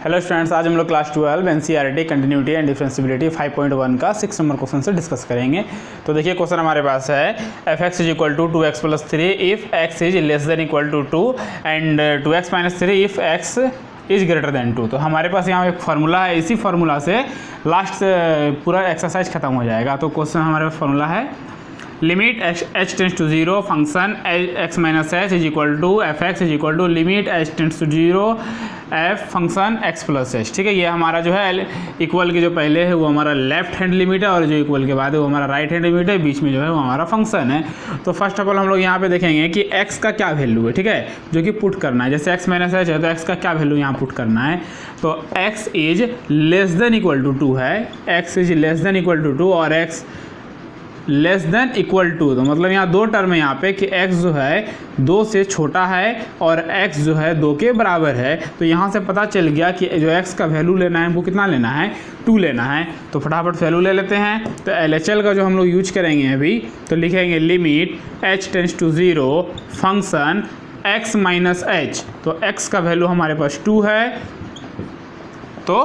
Hello students, आज हम लोग class 12 NCERT continuity and differentiability 5.1 का 6 नंबर क्वेश्चन से डिस्कस करेंगे। तो देखिए क्वेश्चन हमारे पास है F X is equal to 2x plus 3 if X is less than equal to 2 and 2x minus 3 if X is greater than 2। तो हमारे पास यहाँ एक फार्मूला है, इसी फार्मूला से लास्ट पूरा एक्सरसाइज खत्म हो जाएगा। तो क्वेश्चन हमारे पास फार्मूला है limit h tends to 0 function x minus H is equal to F X is equal to limit h tends to 0 F function x plus H. ठीक है, ये हमारा जो है इक्वल के जो पहले है वो हमारा लेफ्ट हैंड लिमिट है और जो इक्वल के बाद है वो हमारा राइट हैंड लिमिट है, बीच में जो है वो हमारा फंक्शन है। तो फर्स्ट ऑफ ऑल हम लोग यहाँ पे देखेंगे कि x का क्या वैल्यू है, ठीक है, जो कि पुट करना है। जैसे x माइनस एच है तो x का क्या वैल्यू यहाँ पुट करना है। तो x is less than equal to 2 है, x is less than equal to 2 और x less than equal to, तो मतलब यहाँ दो टर्म है यहाँ पे कि x जो है 2 से छोटा है और x जो है 2 के बराबर है। तो यहाँ से पता चल गया कि जो x का वैल्यू लेना है वो कितना लेना है, 2 लेना है। तो फटाफट वैल्यू ले लेते हैं। तो LHL का जो हम लोग यूज करेंगे अभी, तो लिखेंगे limit h tends to 0 function x minus h. तो x का वैल्यू हमारे पास 2 है, तो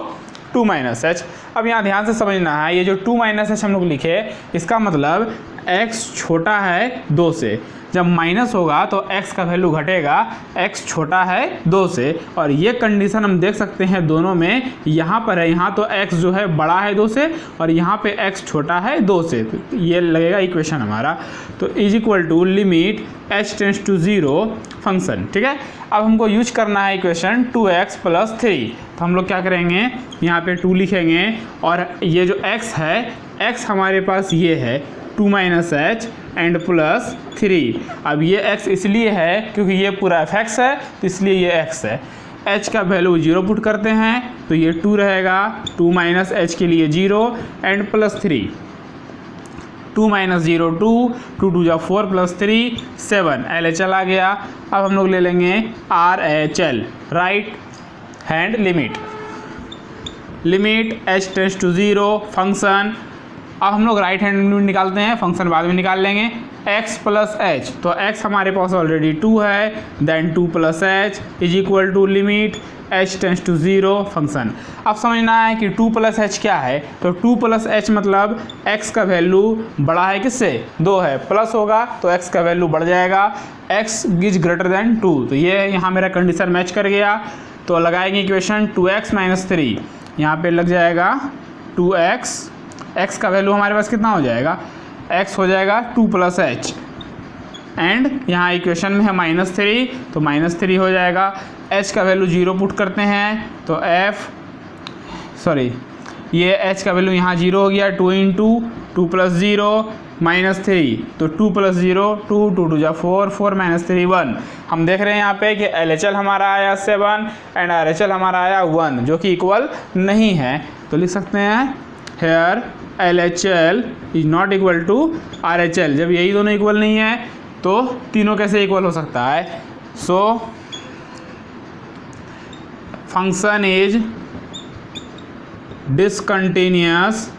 2 माइनस एच। अब यहाँ ध्यान से समझना है, ये जो 2 माइनस एच हम लोग लिखे, इसका मतलब x छोटा है 2 से। जब माइनस होगा तो x का वैल्यू घटेगा, x छोटा है 2 से। और ये कंडीशन हम देख सकते हैं दोनों में, यहाँ पर है, यहाँ तो x जो है बड़ा है 2 से और यहाँ पे x छोटा है 2 से। तो ये लगेगा इक्वेशन हमारा। तो is equal to limit h tends to 0 function. ठीक है, अब हमको यूज करना है इक्वेशन 2x प्लस 3। तो हम लोग क्या करेंगे, यहाँ पे 2 लिखेंगे और ये जो x है, x हमारे पास ये है 2 माइनस एच एंड प्लस 3। अब ये x इसलिए है क्योंकि ये पूरा एफ एक्स है, तो इसलिए ये x है। h का वैल्यू 0 पुट करते हैं तो ये 2 रहेगा, 2 माइनस एच के लिए 0 एंड प्लस 3। 2 माइनस 0 2, 2 2 जा 4 प्लस 3 7, LHL आ गया। अब हम लोग ले लेंगे RHL, right hand limit. Limit h tends to 0 function, अब हम लोग राइट हैंड लिमिट निकालते हैं, फंक्शन बाद में निकाल लेंगे, x प्लस एच। तो x हमारे पास ऑलरेडी 2 है, then 2 plus h is equal to limit h tends to 0 function. अब समझना है कि 2 प्लस एच क्या है। तो 2 प्लस एच मतलब x का वैल्यू बड़ा है किससे, 2 है, प्लस होगा तो x का वैल्यू बढ़ जाएगा, x इज ग्रेटर देन 2। तो ये यहाँ मेरा कंडीशन मैच कर गया। तो लगाएंगे इक्वेशन 2x माइनस 3, यहाँ पे लग जाएगा 2x, x का वैल्यू हमारे पास कितना हो जाएगा, x हो जाएगा 2 प्लस एच एंड यहाँ इक्वेशन में है माइनस 3, तो माइनस 3 हो जाएगा। h का वैल्यू 0 पुट करते हैं तो ये h का वैल्यू यहाँ 0 हो गया, 2 इंटू 2 प्लस 0 माइनस 3, तो 2 प्लस 0 2, 2 2 जा 4, 4 माइनस 3 1। हम देख रहे हैं यहाँ पे कि LHL हमारा आया 7 एंड RHL हमारा आया 1, जो कि इक्वल नहीं है। तो लिख सकते हैं here LHL is not equal to RHL। जब यही दोनों इक्वल नहीं है तो तीनों कैसे इक्वल हो सकता है। So function is discontinuous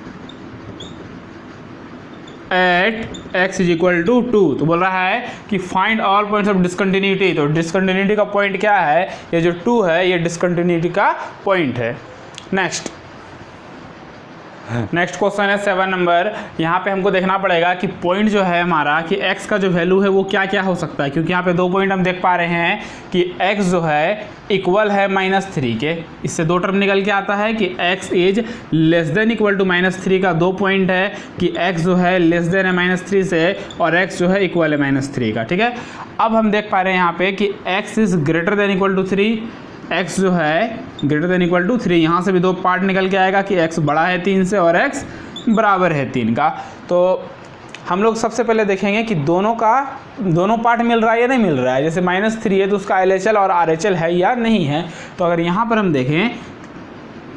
at x is equal to 2। तो बोल रहा है कि find all points of discontinuity. तो डिसकंटिन्यूटी का पॉइंट क्या है, ये जो 2 है ये डिसकंटिन्यूटी का पॉइंट है। नेक्स्ट क्वेश्चन है 7 नंबर। यहाँ पे हमको देखना पड़ेगा कि पॉइंट जो है हमारा, कि x का जो वैल्यू है वो क्या क्या हो सकता है, क्योंकि यहाँ पे 2 पॉइंट हम देख पा रहे हैं कि x जो है इक्वल है -3 के। इससे 2 टर्म निकल के आता है कि x is less than equal to -3 का 2 पॉइंट है कि x जो है लेस देन है -3 से और x जो है इक्वल है -3 का। ठीक है, अब हम देख पा रहे हैं यहाँ पे कि x is greater than equal to 3, x जो है ग्रेटर देन इक्वल टू 3। यहाँ से भी 2 पार्ट निकल के आएगा कि x बड़ा है 3 से और x बराबर है 3 का। तो हम लोग सबसे पहले देखेंगे कि दोनों पार्ट मिल रहा है या नहीं मिल रहा है। जैसे -3 है तो उसका LHL और RHL है या नहीं है। तो अगर यहाँ पर हम देखें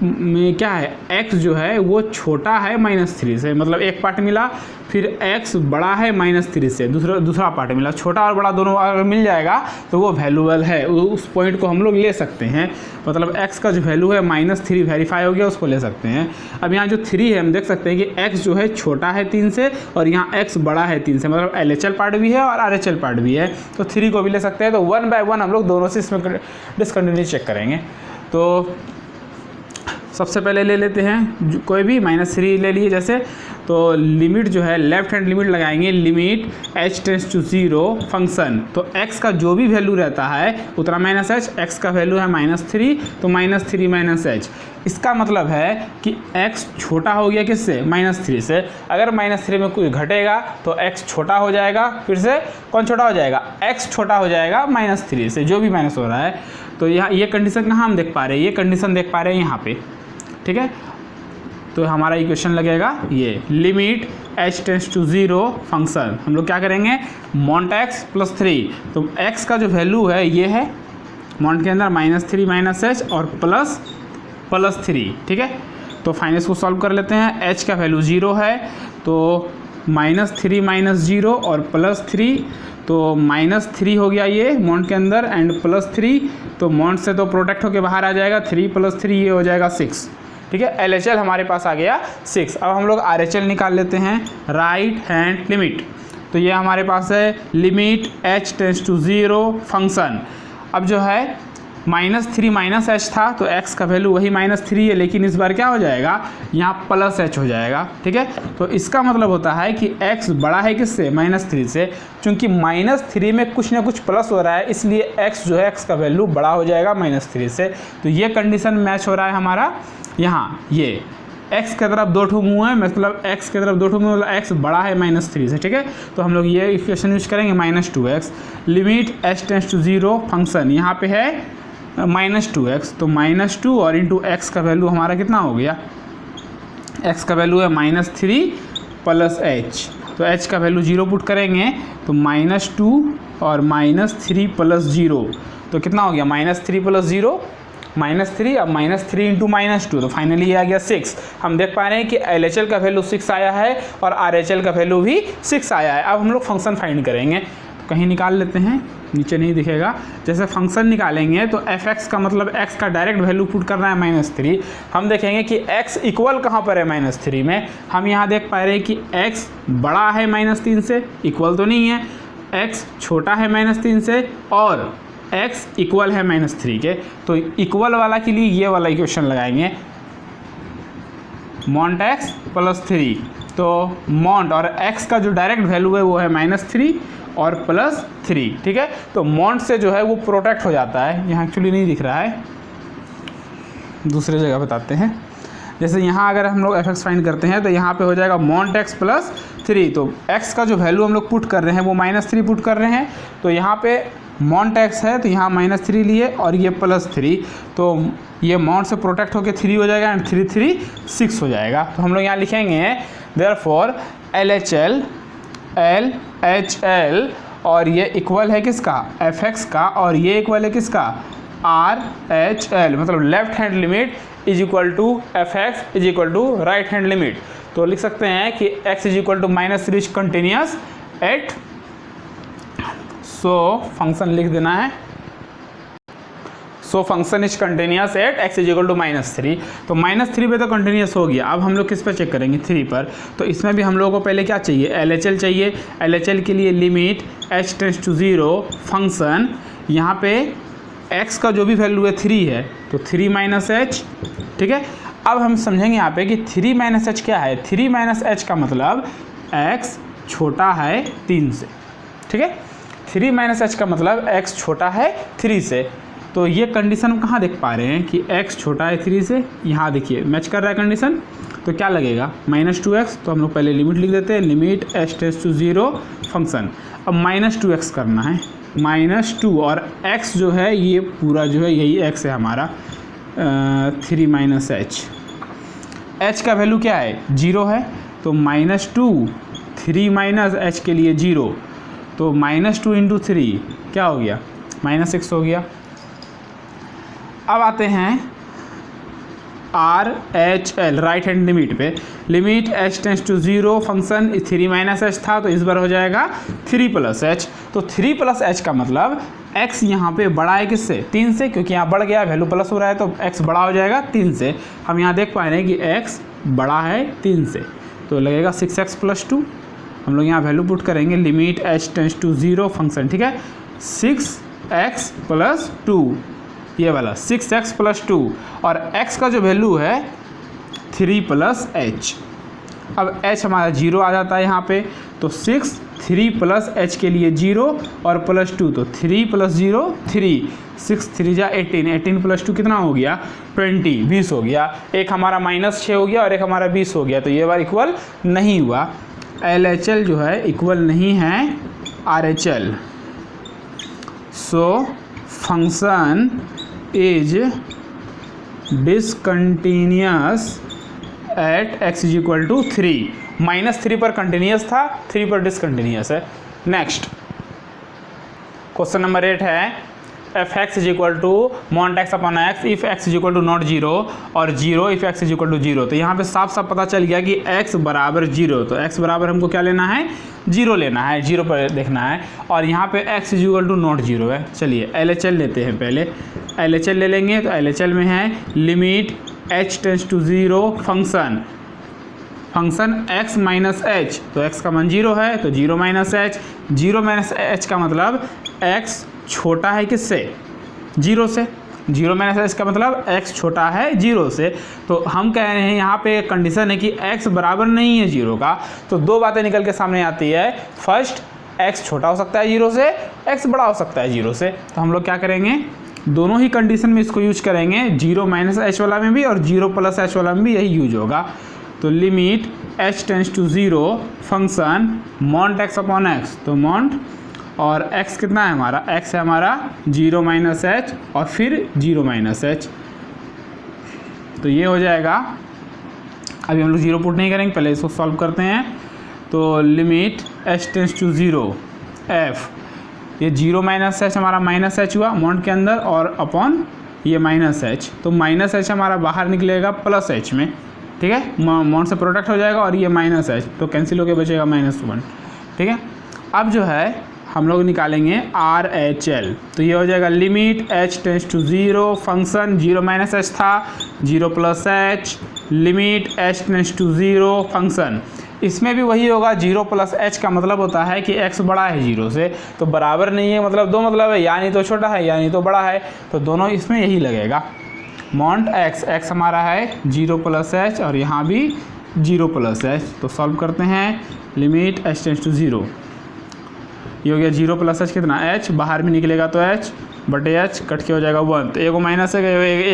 क्या है, x जो है वो छोटा है -3 से, मतलब एक पार्ट मिला, फिर x बड़ा है -3 से दूसरा पार्ट मिला। छोटा और बड़ा दोनों अगर मिल जाएगा तो वो वैल्यूबल है, उस पॉइंट को हम लोग ले सकते हैं। मतलब x का जो वैल्यू है -3 वेरीफाई हो गया, उसको ले सकते हैं। अब यहाँ जो 3 है हम देख सकते हैं कि x जो है छोटा है 3 से और यहाँ x बड़ा है 3 से, मतलब LHL पार्ट भी है और RHL पार्ट भी है, तो 3 को भी ले सकते हैं। तो 1 बाय 1 हम लोग दोनों से इसमें डिसकंटिन्यूटी चेक करेंगे। तो सबसे पहले ले लेते हैं कोई भी -3 ले लिए जैसे, तो लिमिट जो है लेफ्ट हैंड लिमिट लगाएंगे, limit h tends to 0 function, तो x का जो भी वैल्यू रहता है उतना -h, x का वैल्यू है -3 तो -3 -h। इसका मतलब है कि x छोटा हो गया किससे, -3 से। अगर -3 में कुछ घटेगा तो x छोटा हो जाएगा, फिर से कौन छोटा हो जाएगा, x छोटा हो जाएगा -3 से, जो भी माइनस हो रहा है। तो यहाँ ये कंडीशन कहाँ हम देख पा रहे हैं, ये कंडीशन देख पा रहे हैं यहाँ पे, ठीक है। तो हमारा इक्वेशन लगेगा ये limit h tends to 0 function, हम लोग क्या करेंगे, मॉन्ट x प्लस 3, तो x का जो वैल्यू है ये है मॉन्ट के अंदर -3 -h और +3, ठीक है। तो फाइनल इसको सॉल्व कर लेते हैं, h का वैल्यू 0 है तो -3 -0 और +3, तो -3 हो गया ये मॉन्ट के अंदर एंड +3, तो मॉन्ट से तो प्रोडक्ट होके बाहर आ जाएगा, 3 + 3 ये हो जाएगा 6, ठीक है। LHL हमारे पास आ गया 6। अब हम लोग RHL निकाल लेते हैं, राइट हैंड लिमिट। तो ये हमारे पास है limit h tends to 0 function. अब जो है -3 -h था तो x का वैल्यू वही -3 है, लेकिन इस बार क्या हो जाएगा, यहाँ +h हो जाएगा, ठीक है। तो इसका मतलब होता है कि x बड़ा है किससे, -3 से। चूंकि -3 में कुछ ना कुछ प्लस हो रहा है, इसलिए x जो है x का वैल्यू बड़ा हो जाएगा -3 से। तो ये कंडीशन मैच हो रहा है हमारा यहाँ, ये x की तरफ 2 ठो मुँह है, मतलब x की तरफ 2 ठो मुँह, मतलब x बड़ा है -3 से, ठीक है। तो हम लोग ये इक्वेशन यूज करेंगे, -2x limit h tends to 0 function, यहाँ पे है -2x, तो -2 और इंटू x का वैल्यू हमारा कितना हो गया, x का वैल्यू है -3 + h, तो h का वैल्यू 0 पुट करेंगे तो -2 और -3 + 0, तो कितना हो गया, -3 + 0 -3, अब -3 इंटू -2, तो फाइनली ये आ गया 6। हम देख पा रहे हैं कि LHL का वैल्यू 6 आया है और RHL का वैल्यू भी 6 आया है। अब हम लोग फंक्शन फाइंड करेंगे, तो कहीं निकाल लेते हैं, नीचे नहीं दिखेगा। जैसे फंक्शन निकालेंगे तो fx का मतलब x का डायरेक्ट वैल्यू पुट करना है -3। हम देखेंगे कि x इक्वल कहाँ पर है -3 में, हम यहाँ देख पा रहे हैं कि x बड़ा है -3 से, इक्वल तो नहीं है, x छोटा है -3 से और x इक्वल है -3 के। तो इक्वल वाला के लिए ये वाला इक्वेशन लगाएंगे, मॉन्ट x + 3, तो मॉन्ट और x का जो डायरेक्ट वैल्यू है वो है -3 और +3, ठीक है। तो मॉन्ट से जो है वो प्रोटेक्ट हो जाता है, यहाँ एक्चुअली नहीं दिख रहा है, दूसरे जगह बताते हैं। जैसे यहाँ अगर हम लोग fx फाइंड करते हैं तो यहाँ पे हो जाएगा मॉन्ट x + 3, तो x का जो वैल्यू हम लोग पुट कर रहे हैं वो -3 पुट कर रहे हैं, तो यहाँ पे मॉन्ट x है तो यहाँ -3 लिए और ये +3, तो ये मॉन्ट से प्रोटेक्ट होकर 3 हो जाएगा एंड 3 3 6 हो जाएगा। तो हम लोग यहाँ लिखेंगे देयरफॉर LHL LHL, और ये इक्वल है किसका, fx का, और ये इक्वल है किसका, RHL, मतलब left hand limit is equal to fx is equal to right hand limit. तो लिख सकते हैं कि x is equal to -3 continuous at, so function लिख देना है, so function is continuous at x is equal to -3। तो -3 पे तो कंटिन्यूस हो गया। अब हम लोग किस पर चेक करेंगे, 3 पर। तो इसमें भी हम लोगों को पहले क्या चाहिए, LHL चाहिए। LHL के लिए limit h tends to 0 function, यहाँ पे x का जो भी वैल्यू है 3 है तो 3 -h, ठीक है। अब हम समझेंगे यहाँ पे कि 3 -h क्या है, 3 -h का मतलब x छोटा है 3 से, ठीक है। 3 -h का मतलब x छोटा है 3 से। तो ये कंडीशन हम कहाँ देख पा रहे हैं कि x छोटा है 3 से, यहाँ देखिए मैच कर रहा है कंडीशन। तो क्या लगेगा, -2x, तो हम लोग पहले लिमिट लिख देते हैं, limit h tends to 0 function. अब -2x करना है, -2 और x जो है ये पूरा जो है यही x है हमारा, 3 -h। h का वैल्यू क्या है, 0 है, तो -2 3 -h के लिए 0, तो -2 इंटू 3 क्या हो गया, -6 हो गया। अब आते हैं RHL राइट हैंड लिमिट पे, limit h tends to 0 function 3 -h था तो इस बार हो जाएगा 3 + h। तो 3 + h का मतलब x यहाँ पे बड़ा है किससे, 3 से, क्योंकि यहाँ बढ़ गया वैल्यू प्लस हो रहा है तो x बड़ा हो जाएगा 3 से। हम यहाँ देख पा रहे हैं कि x बड़ा है 3 से, तो लगेगा 6x + 2। हम लोग यहाँ वैल्यू पुट करेंगे, limit h tends to 0 function, ठीक है, 6x + 2 ये वाला 6x + 2 और x का जो वैल्यू है 3 + h। अब h हमारा 0 आ जाता है यहाँ पे, तो 6 3 + h के लिए 0 और +2, तो 3 + 0 3, 6 3 जा 18, 18 + 2 कितना हो गया 20, 20 हो गया। एक हमारा -6 हो गया और एक हमारा 20 हो गया, तो ये बार इक्वल नहीं हुआ। LHL जो है इक्वल नहीं है RHL। So function is discontinuous at x = 3। -3 पर कंटिन्यूअस था, 3 पर डिसकंटिन्यूअस है। नेक्स्ट क्वेश्चन नंबर 8 है fx = mont x / x if x = not 0 और 0 if x = 0। तो यहाँ पे साफ साफ पता चल गया कि x बराबर 0, तो x बराबर हमको क्या लेना है 0 लेना है, 0 पर देखना है। और यहाँ पे x = not 0 है। चलिए LHL लेते हैं, पहले LHL ले लेंगे। तो LHL में है limit h tends to 0 function x - h, तो x का मान 0 है, तो 0 - h, 0 - h का मतलब x छोटा है किससे 0 से, 0 - h का मतलब x छोटा है 0 से। तो हम कह रहे हैं यहाँ पे कंडीशन है कि x बराबर नहीं है 0 का, तो दो बातें निकल के सामने आती है। फर्स्ट, x छोटा हो सकता है 0 से, x बड़ा हो सकता है 0 से। तो हम लोग क्या करेंगे, दोनों ही कंडीशन में इसको यूज करेंगे, 0 - h वाला में भी और 0 + h वाला में भी यही यूज होगा। तो limit h tends to 0 function mont x / x, तो mont और x कितना है हमारा, x है हमारा 0 - h और फिर 0 - h, तो ये हो जाएगा। अभी हम लोग 0 पुट नहीं करेंगे, पहले इसको सॉल्व करते हैं। तो limit h tends to 0 f, ये 0 - h हमारा -h हुआ मॉन्ट के अंदर और अपॉन ये -h, तो -h हमारा बाहर निकलेगा +h में, ठीक है, मॉन्ट से प्रोडक्ट हो जाएगा और ये -h, तो कैंसिल होकर बचेगा -1, ठीक है। अब जो है हम लोग निकालेंगे RHL, तो ये हो जाएगा limit h tends to 0 function 0 - h था 0 + h, limit h tends to 0 function, इसमें भी वही होगा 0 + h का मतलब होता है कि x बड़ा है 0 से, तो बराबर नहीं है मतलब दो मतलब है, यानी तो छोटा है यानी तो बड़ा है, तो दोनों इसमें यही लगेगा। मॉन्ट x हमारा है 0 + h और यहाँ भी 0 + h, तो सॉल्व करते हैं। लिमिट h टेंड्स टू 0, ये हो गया 0 + h कितना h, बाहर भी निकलेगा तो h बटे h कट के हो जाएगा 1, तो एक माइनस है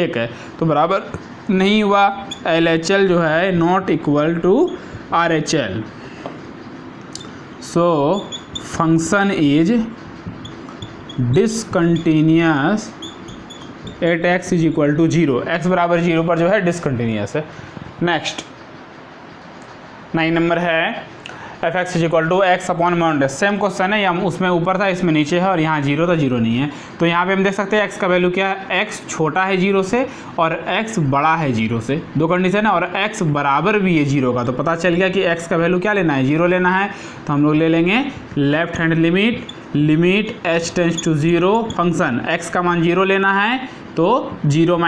एक है, तो बराबर नहीं हुआ। LHL जो है not equal to RHL। So function is discontinuous at x = 0, x बराबर 0 पर जो है डिसकंटिन्यूअस है। नेक्स्ट 9 नंबर है fx = x / mont। Same question है, हम उसमें ऊपर था इसमें नीचे है और यहाँ 0 था 0 नहीं है, तो यहाँ पे हम देख सकते हैं x का वैल्यू क्या है, x छोटा है 0 से और x बड़ा है 0 से, दो कंडीशन है, और x बराबर भी है 0 का, तो पता चल गया कि x का वैल्यू क्या लेना है 0 लेना है। तो हम लोग ले लेंगे left hand limit h tends to 0 function x का मान 0 लेना है, तो 0 -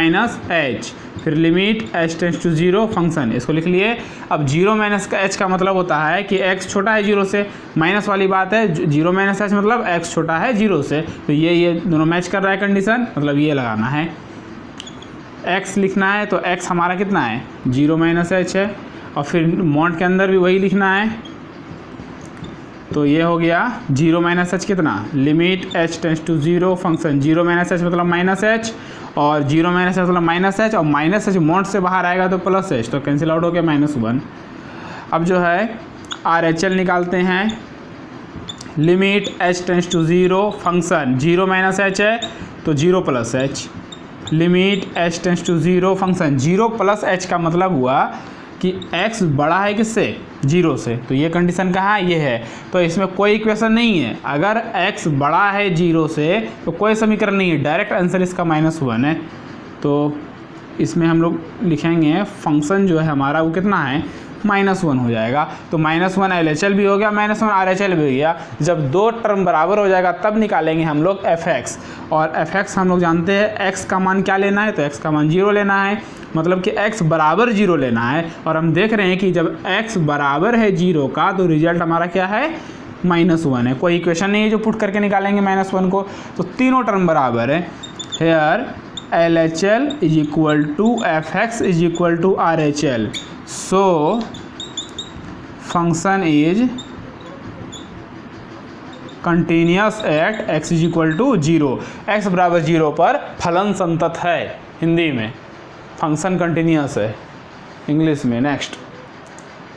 h, फिर limit h tends to 0 function, इसको लिख लिए। अब 0 - h का मतलब होता है कि x छोटा है 0 से, माइनस वाली बात है, 0 - h मतलब x छोटा है 0 से, तो ये दोनों मैच कर रहा है कंडीशन, मतलब ये लगाना है। x लिखना है, तो x हमारा कितना है 0 - h है, और फिर मॉन्ट के अंदर भी वही लिखना है, तो ये हो गया 0 - h कितना, limit h tends to 0 function 0 - h मतलब -h और 0 - h मतलब -h और -h मॉन्ट से बाहर आएगा तो +h, तो कैंसिल आउट हो गया -1। अब जो है RHL निकालते हैं। Limit h tends to 0 function 0 - h है तो 0 + h, limit h tends to 0 function 0 + h का मतलब हुआ कि x बड़ा है किससे 0 से, तो ये कंडीशन कहाँ है, ये है, तो इसमें कोई इक्वेशन नहीं है। अगर x बड़ा है 0 से तो कोई समीकरण नहीं है, डायरेक्ट आंसर इसका -1 है। तो इसमें हम लोग लिखेंगे फंक्शन जो है हमारा वो कितना है -1 हो जाएगा, तो -1 LHL भी हो गया, -1 RHL भी हो गया। जब दो टर्म बराबर हो जाएगा तब निकालेंगे हम लोग fx, और fx हम लोग जानते हैं x का मान क्या लेना है, तो x का मान 0 लेना है, मतलब कि x बराबर 0 लेना है। और हम देख रहे हैं कि जब x बराबर है 0 का तो रिजल्ट हमारा क्या है -1 है, कोई इक्वेशन नहीं है जो पुट करके निकालेंगे -1 को, तो तीनों टर्म बराबर है। Here LHL is equal to FX is equal to RHL। So function is continuous at x is equal to 0। x बराबर 0 पर फलन संतत है, हिंदी में फंक्शन कंटिन्यूस है, इंग्लिश में। नेक्स्ट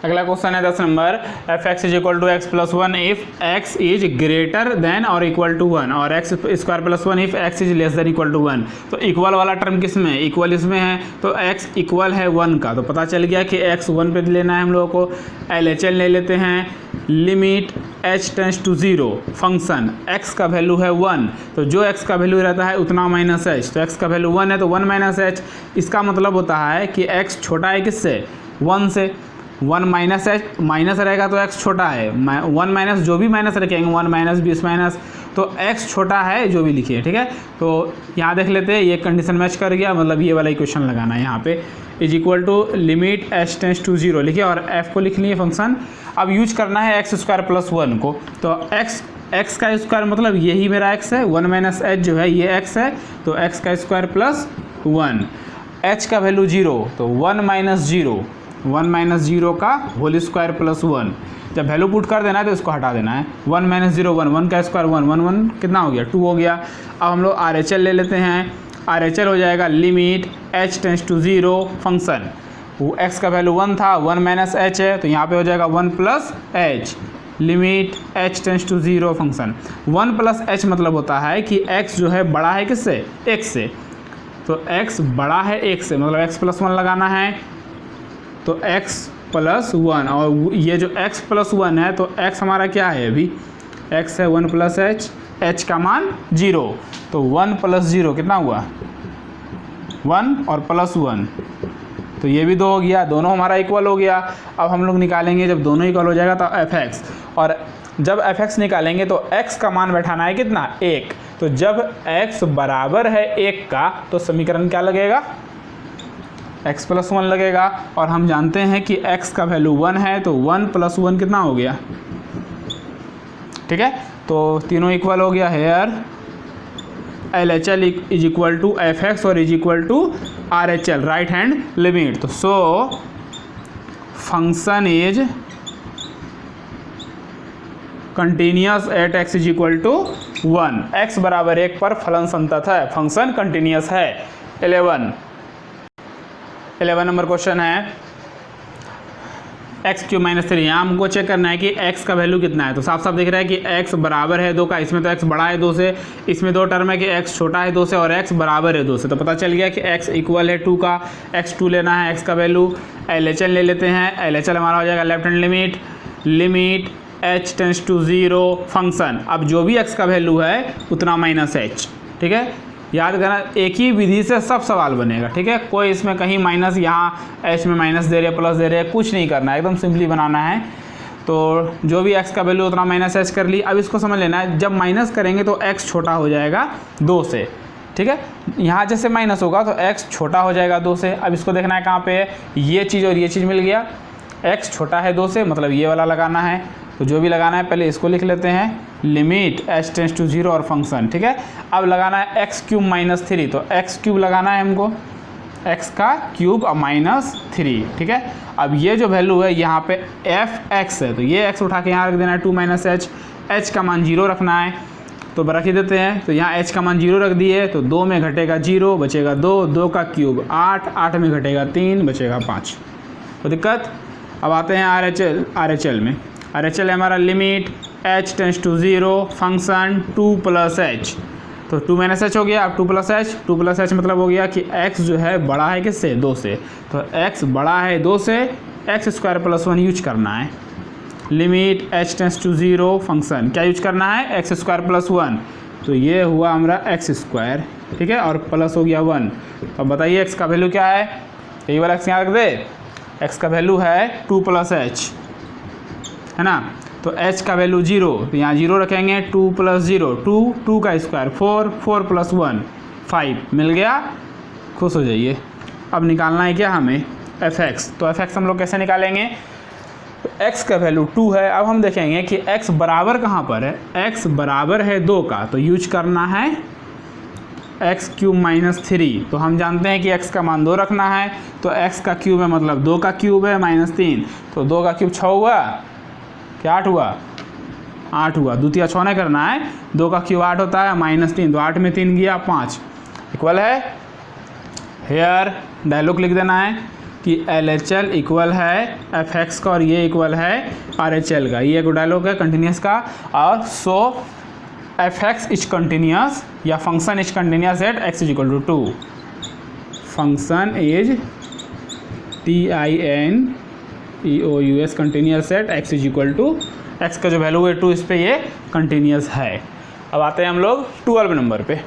अगला क्वेश्चन है 10 नंबर, fx is equal to x plus 1 if x is greater than और इक्वल टू 1 और x square plus 1 if x is less than equal to 1। तो इक्वल वाला टर्म किस में, इक्वल इसमें है, तो x इक्वल है 1 का, तो पता चल गया कि x 1 पे लेना है हम लोगों को। LHL ले लेते हैं, limit h tends to 0, function x का वैल्यू है 1, तो जो x का वैल्यू रहता है उतना माइनस h, तो x का वैल्यू 1 है तो 1 माइनस h। इसका मतलब होता है कि x छोटा है किससे, 1 से। 1 माइनस h माइनस रहेगा तो x छोटा है, 1 माइनस जो भी माइनस रखेंगे 1 माइनस 20 माइनस, तो x छोटा है जो भी लिखिए, ठीक है। तो यहाँ देख लेते हैं, ये कंडीशन मैच कर गया, मतलब ये वाला इक्वेशन लगाना है यहाँ पे। Is equal to limit h tends to 0 लिखिए और f को लिख लिए फंक्शन। अब यूज करना है x स्क्वायर प्लस 1 को, तो x का स्क्वायर मतलब यही मेरा x है, 1 माइनस h जो है ये x है, तो x का स्क्वायर प्लस 1, h का वैल्यू 0 तो 1 माइनस 0 का होल स्क्वायर प्लस 1। जब वैल्यू पुट कर देना है तो इसको हटा देना है, 1 माइनस 0 1, 1 का स्क्वायर 1, 1 1 कितना हो गया, 2 हो गया। अब हम लोग RHL ले लेते हैं, RHL हो जाएगा limit h tends to 0, function वो x का वैल्यू 1 था, 1 माइनस h है, तो यहाँ पे हो जाएगा 1 plus h, limit h tends to 0, function 1 plus h मतलब होता है कि x जो है बड़ा है किससे, x से, तो x बड़ा है 1 से, मतलब x प्लस 1 लगाना है, तो x प्लस 1, और ये जो x प्लस 1 है तो x हमारा क्या है, अभी x है 1 प्लस h, h का मान 0, तो 1 प्लस 0 कितना हुआ, 1 और प्लस 1, तो ये भी 2 हो गया, दोनों हमारा इक्वल हो गया। अब हम लोग निकालेंगे, जब दोनों इक्वल हो जाएगा तो fx, और जब fx निकालेंगे तो x का मान बैठाना है कितना, 1, तो जब x बराबर है 1 का तो समीकरण क्या लगेगा, x प्लस 1 लगेगा, और हम जानते हैं कि x का वैल्यू 1 है, तो 1 प्लस 1 कितना हो गया, ठीक है। तो तीनों इक्वल हो गया है, LHL is equal to FX और is equal to RHL, right hand limit. तो so function is continuous at x is equal to 1, x बराबर 1 पर फलन संतत है, फंक्शन कंटिन्यूस है। 11 नंबर क्वेश्चन है, x क्यूब माइनस 3, यहाँ हमको चेक करना है कि x का वैल्यू कितना है। तो साफ साफ दिख रहा है कि x बराबर है 2 का, इसमें तो x बड़ा है 2 से, इसमें 2 टर्म है कि x छोटा है 2 से और x बराबर है 2 से, तो पता चल गया कि x इक्वल है 2 का, x 2 लेना है, x का वैल्यू। LHL ले लेते हैं, LHL हमारा हो जाएगा left hand limit, limit h tends to 0, function, अब जो भी x का वैल्यू है उतना माइनस h, ठीक है। याद करना, एक ही विधि से सब सवाल बनेगा, ठीक है, कोई इसमें कहीं माइनस, यहाँ h में माइनस दे रहे प्लस दे रहे, कुछ नहीं करना है, एकदम सिंपली बनाना है। तो जो भी x का वैल्यू उतना माइनस h कर ली। अब इसको समझ लेना है, जब माइनस करेंगे तो x छोटा हो जाएगा 2 से, ठीक है, यहाँ जैसे माइनस होगा तो x छोटा हो जाएगा 2 से। अब इसको देखना है कहाँ पे है, ये चीज़ और ये चीज़ मिल गया, x छोटा है 2 से, मतलब ये वाला लगाना है, तो जो भी लगाना है पहले इसको लिख लेते हैं, लिमिट h टेंस टू 0 और फंक्शन, ठीक है। अब लगाना है x क्यूब माइनस 3, तो x क्यूब लगाना है हमको, x का क्यूब और माइनस 3, ठीक है। अब ये जो वैल्यू है यहाँ पे fx है, तो ये x उठा के यहाँ रख देना है 2 माइनस h, h का मान 0 रखना है, तो रख ही देते हैं। तो यहाँ h का मान 0 रख दिए, तो 2 में घटेगा 0, बचेगा 2, 2 का क्यूब 8, 8 में घटेगा 3, बचेगा 5, तो दिक्कत। अब आते हैं RHL में, RHL है हमारा limit h tends to 0, function 2 plus h, तो 2 माइनस h हो गया, अब 2 प्लस h मतलब हो गया कि x जो है बड़ा है किससे, 2 से, तो x बड़ा है 2 से, x स्क्वायर प्लस 1 यूज करना है, limit h tends to 0, function क्या यूज करना है, x स्क्वायर प्लस 1, तो ये हुआ हमारा x स्क्वायर, ठीक है, और प्लस हो गया 1। अब बताइए x का वैल्यू क्या है, यही वाला x यहाँ रख दे, x का वैल्यू है 2 प्लस h, है ना, तो h का वैल्यू 0, तो यहाँ 0 रखेंगे, 2 प्लस 0 2, 2 का स्क्वायर 4, 4 प्लस 1 5, मिल गया, खुश हो जाइए। अब निकालना है क्या हमें, fx, तो fx हम लोग कैसे निकालेंगे, तो x का वैल्यू 2 है। अब हम देखेंगे कि x बराबर कहाँ पर है, x बराबर है 2 का, तो यूज करना है एक्स क्यूब माइनस 3, तो हम जानते हैं कि एक्स का मान 2 रखना है, तो एक्स का क्यूब है मतलब 2 का क्यूब है माइनस 3, तो 2 का क्यूब 6 हुआ, क्या 8 हुआ, 8 हुआ, द्वितीय 6 नहीं करना है, 2 का क्यूब 8 होता है माइनस 3, तो 8 में 3 गया 5, इक्वल है। हेयर डायलॉग लिख देना है कि LHL इक्वल है FX का और ये इक्वल है RHL का, ये एक डायलॉग है कंटिन्यूस का। और सो FX इज कंटिन्यूस या function is continuous at x is equal to 2, function is TINEOUS continuous at x is equal to, x का जो वैल्यू है 2, इस पे ये कंटिन्यूस है। अब आते हैं हम लोग 12 नंबर पे।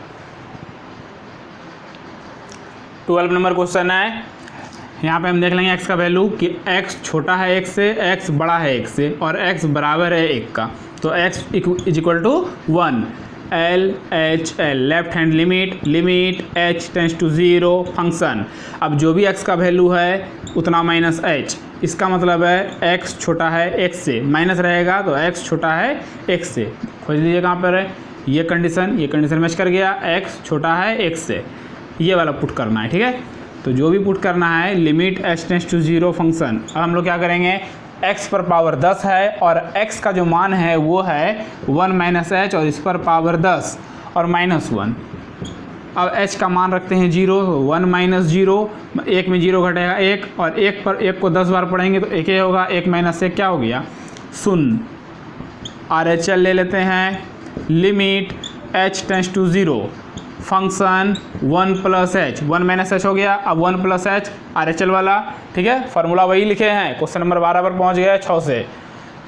12 नंबर क्वेश्चन है, यहाँ पे हम देख लेंगे x का वैल्यू कि x छोटा है 1 से, x बड़ा है 1 से और x बराबर है 1 का, तो x is equal to 1, LHL left hand limit h tends to 0 function. अब जो भी x का वैल्यू है उतना माइनस h, इसका मतलब है x छोटा है 1 से, माइनस रहेगा तो x छोटा है 1 से। खोज लीजिए कहाँ पर है, ये कंडीशन मैच कर गया, x छोटा है 1 से, ये वाला पुट करना है, ठीक है। तो जो भी पुट करना है limit h tends to 0 function. अब हम लोग क्या करेंगे, x पर पावर 10 है और x का जो मान है वो है 1 माइनस h और इस पर पावर 10 और माइनस 1। अब h का मान रखते हैं 0, 1 माइनस 0, 1 में 0 घटेगा 1 और 1 पर 1 को 10 बार पढ़ेंगे तो 1 ही होगा, 1 माइनस 1 क्या हो गया, 0। RHL ले लेते हैं, limit h tends to 0 function 1 plus h, 1 minus h हो गया, अब 1 प्लस h RHL वाला, ठीक है। फार्मूला वही लिखे हैं, क्वेश्चन नंबर 12 पर पहुंच गए 6 से,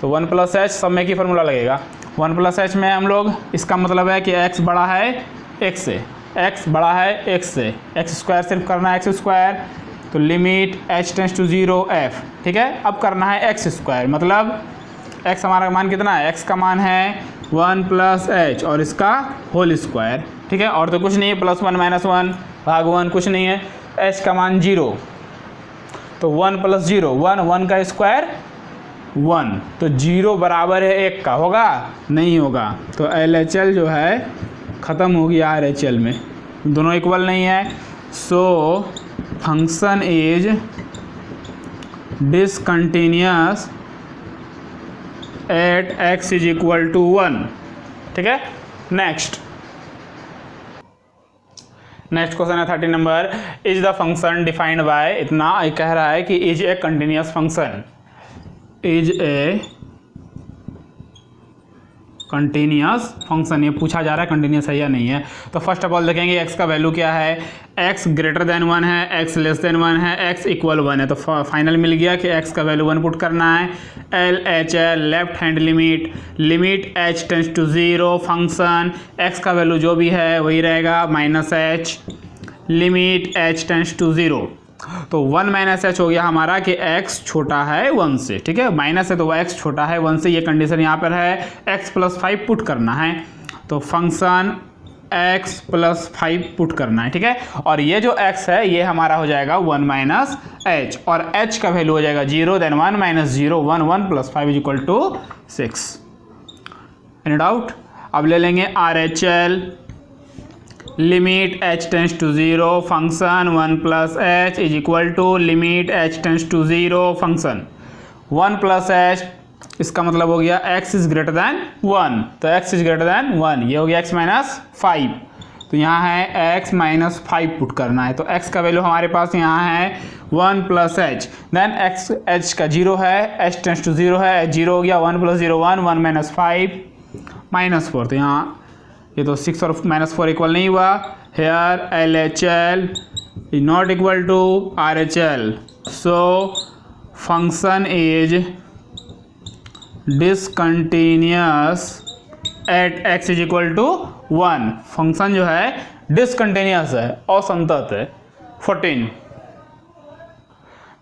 तो 1 प्लस h सब में की फार्मूला लगेगा। 1 प्लस h में हम लोग, इसका मतलब है कि x बड़ा है 1 से, x बड़ा है 1 से, x स्क्वायर सिर्फ करना है x स्क्वायर, तो limit h tends to 0 f, ठीक है। अब करना है x स्क्वायर, मतलब x हमारा मान कितना है, x का मान है 1 प्लस h और इसका होल स्क्वायर, ठीक है। और तो कुछ नहीं है, प्लस 1 माइनस 1 भाग 1 कुछ नहीं है, h का मान 0, तो 1 प्लस 0 1 का स्क्वायर 1, तो 0 बराबर है 1 का, होगा नहीं होगा, तो LHL जो है ख़त्म हो गया RHL में, दोनों इक्वल नहीं है। So function is discontinuous at x is equal to 1, ठीक है। नेक्स्ट क्वेश्चन है 30 नंबर, is the function defined by, इतना कह रहा है कि is a continuous function, is a continuous function, ये पूछा जा रहा है कंटिन्यूअस है या नहीं है। तो फर्स्ट ऑफ ऑल देखेंगे x का वैल्यू क्या है, x ग्रेटर देन 1 है, x लेस देन 1 है, x इक्वल 1 है, तो फाइनल मिल गया कि x का वैल्यू 1 पुट करना है। LHL left hand limit h tends to 0 function, x का वैल्यू जो भी है वही रहेगा minus h, limit h tends to 0, तो 1 माइनस h हो गया हमारा कि x छोटा है 1 से, ठीक है, माइनस है तो x छोटा है 1 से, ये कंडीशन यहाँ पर है। x प्लस 5 पुट करना है, तो फंक्शन x प्लस 5 पुट करना है, ठीक है। और ये जो x है ये हमारा हो जाएगा 1 माइनस h और h का वैल्यू हो जाएगा 0, then 1 minus 0 1 plus 5 is equal to 6। Any doubt? अब ले लेंगे RHL limit h tends to 0 function 1 plus h is equal to limit h tends to 0 function 1 plus h, इसका मतलब हो गया x इज ग्रेटर दैन 1, तो x इज ग्रेटर दैन 1, ये हो गया x माइनस 5, तो यहाँ है x माइनस 5 पुट करना है, तो x का वैल्यू हमारे पास यहाँ है 1 प्लस h, देन h का 0 है, h टेंड्स टू 0 है, h 0 हो गया, 1 प्लस 0 1 माइनस 5 माइनस 4, तो यहाँ ये तो 6 और माइनस 4 इक्वल नहीं हुआ। Here LHL is not equal to RHL, so function is discontinuous at x is equal to 1, function जो है डिसकंटिन्यूअस है, असंतत है। 14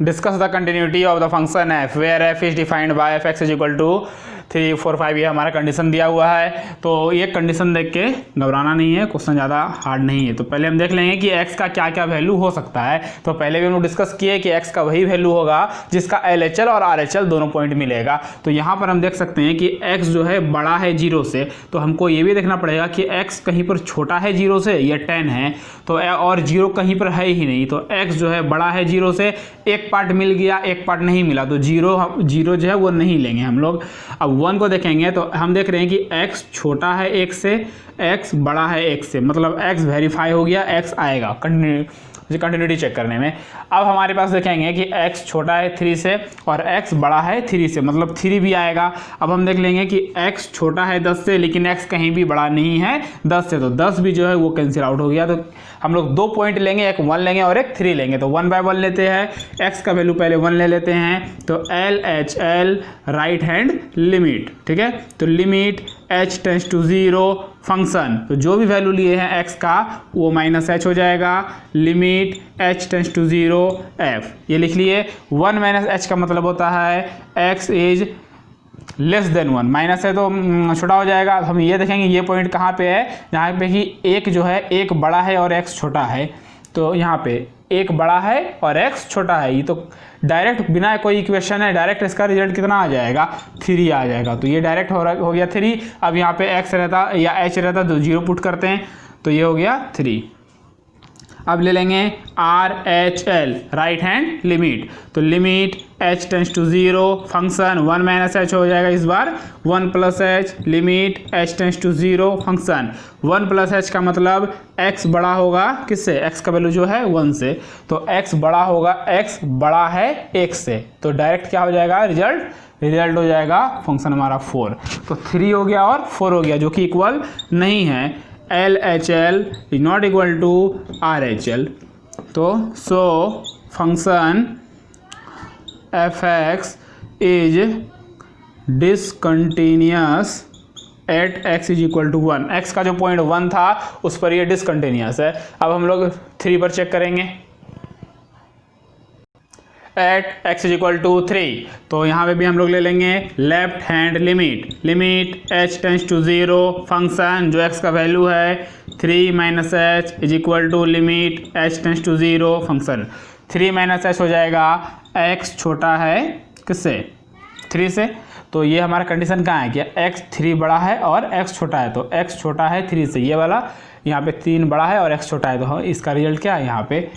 discuss the continuity of the function f where f is defined by f(x) is equal to, 3, 4, 5 ये हमारा condition दिया हुआ है। तो ये कंडीशन देख के घबराना नहीं है, क्वेश्चन ज़्यादा हार्ड नहीं है। तो पहले हम देख लेंगे कि x का क्या क्या वैल्यू हो सकता है। तो पहले भी हम लोग डिस्कस किए कि x का वही वैल्यू होगा जिसका LHL और RHL दोनों पॉइंट मिलेगा। तो यहाँ पर हम देख सकते हैं कि x जो है बड़ा है 0 से, तो हमको ये भी देखना पड़ेगा कि x कहीं पर छोटा है 0 से या 10 है, तो और 0 कहीं पर है ही नहीं। तो x जो है बड़ा है 0 से, एक पार्ट मिल गया एक पार्ट नहीं मिला, तो 0 जो है वो नहीं लेंगे हम लोग। अब 1 को देखेंगे तो हम देख रहे हैं कि x छोटा है 1 से, x बड़ा है 1 से, मतलब x वेरीफाई हो गया, x आएगा कंटिन्यूटी चेक करने में। अब हमारे पास देखेंगे कि x छोटा है 3 से और x बड़ा है 3 से, मतलब 3 भी आएगा। अब हम देख लेंगे कि x छोटा है 10 से लेकिन x कहीं भी बड़ा नहीं है 10 से, तो 10 भी जो है वो कैंसिल आउट हो गया। तो हम लोग 2 पॉइंट लेंगे, एक 1 लेंगे और एक 3 लेंगे। तो 1 बाय 1 लेते हैं, x का वैल्यू पहले 1 ले लेते हैं। तो LHL राइट हैंड लिमिट, ठीक है। तो limit h tends to 0 function, तो जो भी वैल्यू लिए हैं x का वो -h हो जाएगा। Limit h tends to 0 f, ये लिख लिए। 1 - h का मतलब होता है x is less then 1, minus है तो छोटा हो जाएगा। हम ये देखेंगे ये पॉइंट कहाँ पे है, जहाँ पे कि एक जो है एक बड़ा है और x छोटा है। तो यहाँ पे एक बड़ा है और x छोटा है, ये तो डायरेक्ट बिना कोई इक्वेशन है डायरेक्ट इसका रिजल्ट कितना आ जाएगा 3 आ जाएगा। तो ये डायरेक्ट हो गया 3। अब यहाँ पे x रहता या h रहता तो 0 पुट करते हैं, तो ये हो गया 3। अब ले लेंगे RHL राइट हैंड लिमिट, तो limit h tends to 0 function 1 - h हो जाएगा इस बार 1 + h, limit h tends to 0 function 1 + h का मतलब x बड़ा होगा किससे, x का वैल्यू जो है 1 से, तो x बड़ा होगा, x बड़ा है 1 से, तो डायरेक्ट क्या हो जाएगा रिजल्ट हो जाएगा फंक्शन हमारा 4। तो 3 हो गया और 4 हो गया जो कि इक्वल नहीं है। LHL is not equal to RHL, तो so function fx is discontinuous at x is equal to 1। x का जो पॉइंट 1 था उस पर ये डिसकंटिन्यूअस है। अब हम लोग 3 पर चेक करेंगे at x is equal to 3, तो यहाँ पे भी हम लोग ले लेंगे left hand limit h tends to 0 function जो x का वैल्यू है 3 - h is equal to limit h tends to 0 function 3 - h हो जाएगा, x छोटा है किससे 3 से, तो ये हमारा कंडीशन कहाँ है कि x 3 बड़ा है और x छोटा है, तो x छोटा है 3 से, ये वाला यहाँ पे 3 बड़ा है और x छोटा है, तो इसका रिजल्ट क्या है यहाँ पे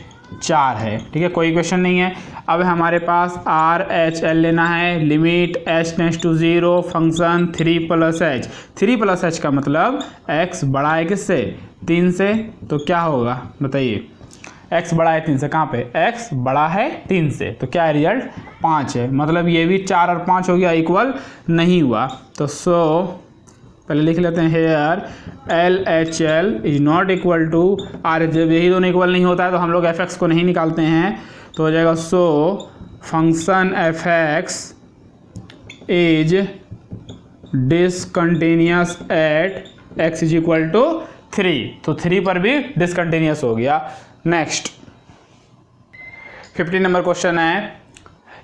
4 है, ठीक है, कोई क्वेश्चन नहीं है। अब हमारे पास RHL लेना है, limit h tends to 0 function 3 + h का मतलब x बड़ा है किससे 3 से, तो क्या होगा बताइए, x बड़ा है 3 से, कहाँ पे x बड़ा है 3 से, तो क्या है रिजल्ट 5 है, मतलब ये भी 4 और 5 हो गया, इक्वल नहीं हुआ। तो सो पहले लिख लेते हैं here LHL is not equal to R, जब यही दोनों इक्वल नहीं होता है तो हम लोग fx को नहीं निकालते हैं, तो हो जाएगा so function fx is discontinuous at x is equal to 3, तो 3 पर भी डिसकंटिन्यूअस हो गया। नेक्स्ट 15 नंबर क्वेश्चन है,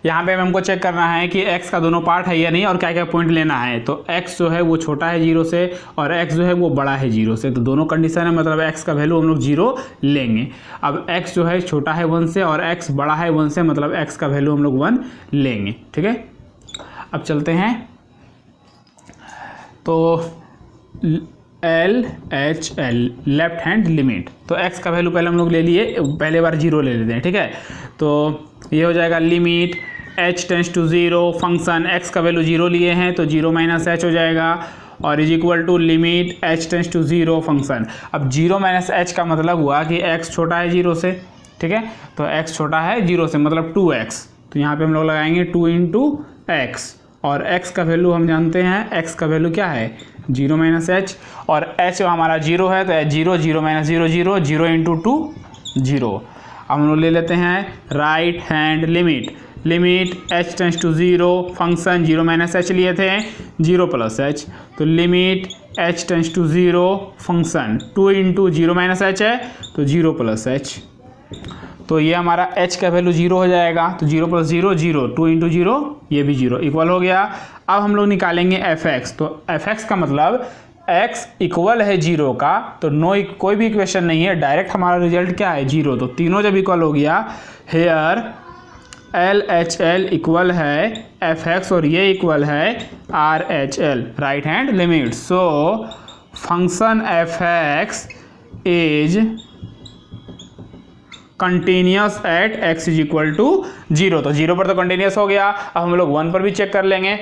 यहाँ पे हमको चेक करना है कि x का दोनों पार्ट है या नहीं और क्या क्या पॉइंट लेना है। तो x जो है वो छोटा है 0 से और x जो है वो बड़ा है 0 से, तो दोनों कंडीशन है, मतलब x का वैल्यू हम लोग 0 लेंगे। अब x जो है छोटा है 1 से और x बड़ा है 1 से, मतलब x का वैल्यू हम लोग 1 लेंगे, ठीक है। अब चलते हैं, तो LHL लेफ्ट हैंड लिमिट, तो x का वैल्यू पहले हम लोग ले लिए, पहले बार 0 ले लेते हैं, ठीक है। तो ये हो जाएगा limit h tends to 0 function x का वैल्यू 0 लिए हैं तो 0 - h हो जाएगा और is equal to limit h tends to 0 function. अब 0 - h का मतलब हुआ कि x छोटा है 0 से, ठीक है, तो x छोटा है 0 से मतलब 2x, तो यहाँ पे हम लोग लगाएंगे 2 × x और x का वैल्यू हम जानते हैं, x का वैल्यू क्या है 0 - h और h हमारा 0 है, तो 0 0 - 0 0 0 × 2 0। अब हम लोग ले लेते हैं right hand limit h tends to 0 function 0 - h लिए थे 0 + h, तो limit h tends to 0 function 2 × 0 - h है तो 0 + h, तो ये हमारा h का वैल्यू 0 हो जाएगा, तो 0 + 0 0, 2 × 0 ये भी 0 इक्वल हो गया। अब हम लोग निकालेंगे fx, तो fx का मतलब x इक्वल है 0 का, तो कोई भी इक्वेशन नहीं है, डायरेक्ट हमारा रिजल्ट क्या है 0, तो तीनों जब इक्वल हो गया, हेयर LHL इक्वल है fx और ये इक्वल है RHL, right hand limit. So function fx is continuous at x is equal to 0, तो 0 पर तो कंटिन्यूस हो गया। अब हम लोग 1 पर भी चेक कर लेंगे।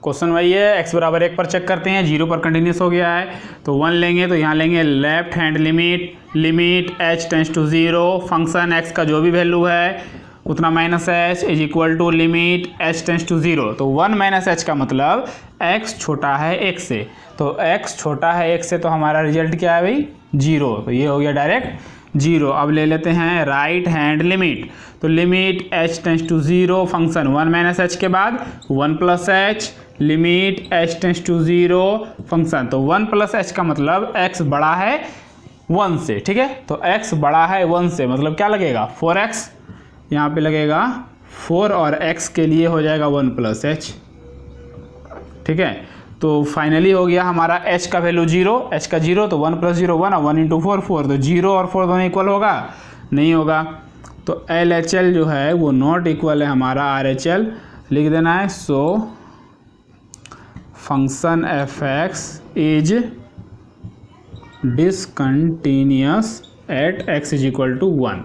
क्वेश्चन वही है, x बराबर 1 पर चेक करते हैं, 0 पर कंटिन्यूस हो गया है, तो 1 लेंगे, तो यहाँ लेंगे left hand limit h tends to 0, function x का जो भी वैल्यू है उतना minus h is equal to limit h tends to 0, तो 1 - h का मतलब x छोटा है 1 से, तो x छोटा है 1 से, तो हमारा रिजल्ट क्या है भाई 0, तो ये हो गया डायरेक्ट 0। अब ले लेते हैं राइट हैंड लिमिट, तो limit h tends to 0, function 1 - h के बाद 1 + h, limit h tends to 0 function, तो 1 + h का मतलब x बड़ा है 1 से, ठीक है, तो x बड़ा है 1 से, मतलब क्या लगेगा 4x, यहाँ पे लगेगा 4 और x के लिए हो जाएगा 1 + h, ठीक है। तो फाइनली हो गया हमारा h का वैल्यू 0, h का 0, तो 1 + 0 1 और 1 × 4 4, तो 0 और 4 दोनों इक्वल होगा, नहीं होगा, तो LHL जो है वो नॉट इक्वल है हमारा RHL, लिख देना है। So function fx is discontinuous at x is equal to 1।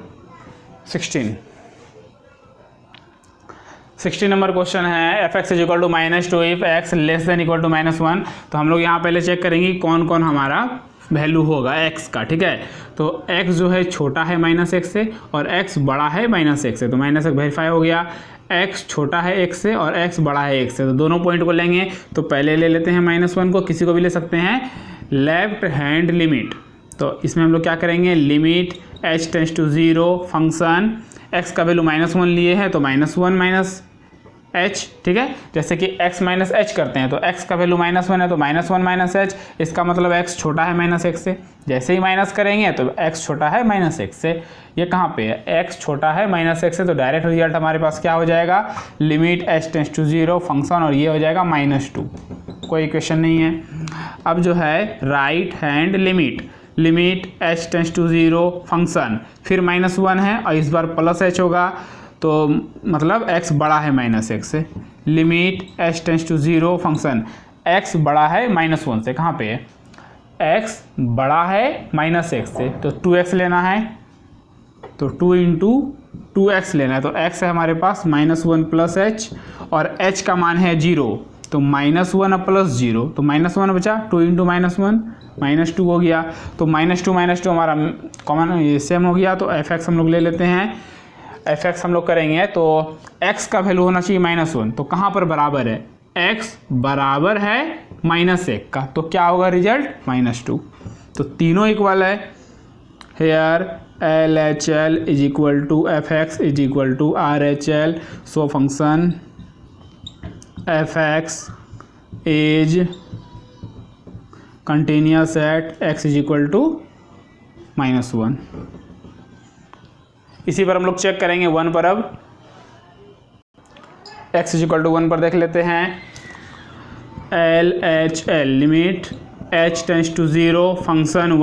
16 number question है, fx is equal to -2 if x less than equal to -1, तो हम लोग यहाँ पहले चेक करेंगे कौन कौन हमारा वैल्यू होगा x का, ठीक है। तो x जो है छोटा है -1 से और x बड़ा है -1 से, तो -1 वेरीफाई हो गया, x छोटा है 1 से और x बड़ा है 1 से, तो दोनों पॉइंट को लेंगे, तो पहले ले लेते हैं -1 को, किसी को भी ले सकते हैं, लेफ्ट हैंड लिमिट, तो इसमें हम लोग क्या करेंगे, limit h tends to 0, function x का वैल्यू -1 लिए हैं, तो -1 - h, ठीक है, जैसे कि x - h करते हैं, तो x का वैल्यू -1 है, तो -1 - h, इसका मतलब x छोटा है -1 से, जैसे ही माइनस करेंगे तो x छोटा है -1 से, ये कहाँ पे है, x छोटा है -1 से, तो डायरेक्ट रिजल्ट हमारे पास क्या हो जाएगा, limit h tends to 0 function, और ये हो जाएगा -2, कोई इक्वेशन नहीं है। अब जो है right hand limit h tends to 0 function, फिर -1 है और इस बार +h होगा, तो मतलब x बड़ा है -1 से, limit h tends to 0 function, x बड़ा है -1 से, कहाँ पे है, x बड़ा है -1 से, तो 2x लेना है, तो 2 × 2x लेना है, तो x है हमारे पास -1 + h और h का मान है 0, तो -1 + 0, तो -1 बचा, 2 × -1 -2 हो गया, तो -2 हमारा कॉमन सेम हो गया, तो fx हम लोग ले लेते हैं, fx हम लोग करेंगे तो x का वैल्यू होना चाहिए -1, तो कहाँ पर बराबर है, x बराबर है -1 का, तो क्या होगा रिजल्ट -2, तो तीनों इक्वल है, here LHL is equal to fx is equal to RHL, so function fx is continuous at x is equal to -1। इसी पर हम लोग चेक करेंगे 1 पर, अब x इज इक्वल टू 1 पर देख लेते हैं, LHL limit h tends to 0 function